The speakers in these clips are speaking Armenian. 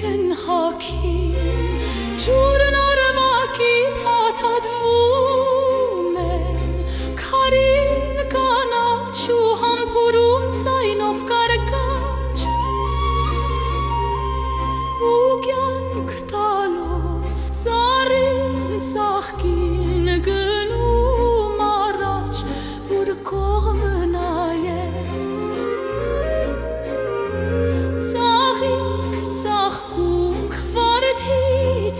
գնհակին ջուրն արվակի փաթաթվում են քարին կանաչ ու համբուրում ձայնով կարկաչ ու կյանք տալով ծառին ծաղկին գնում առաջ որ կողմը նայես ծաղիկ ծաղկունք վարդի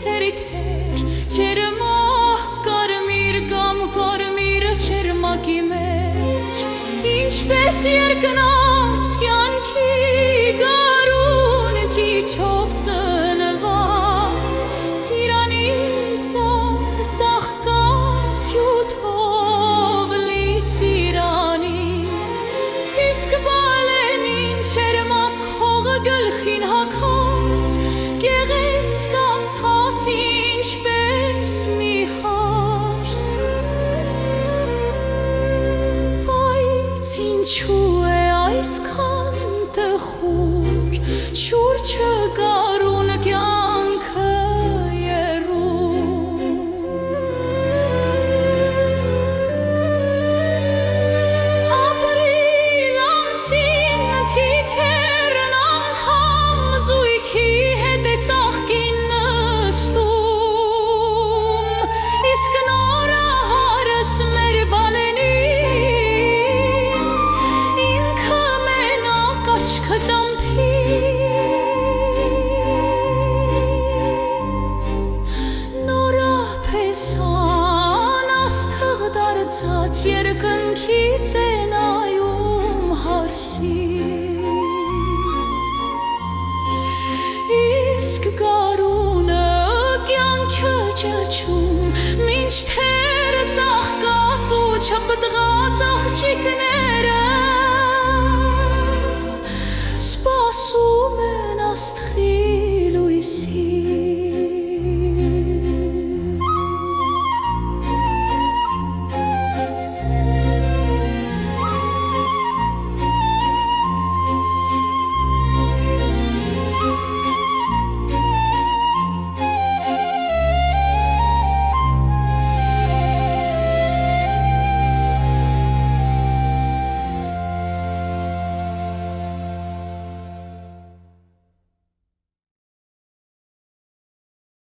թերիթեր չերմահ կարմիր կամ կարմիր չերմակի մեջ ինչպես երկնած կյանքի գարուն ճիչով ծնված ծիրանից ծաղկած հյութով լի ծիրանի իսկ բալենին չերմակ հողը գլխին հագած գեղեցկացած ինչպես մի հարս բայց ինչու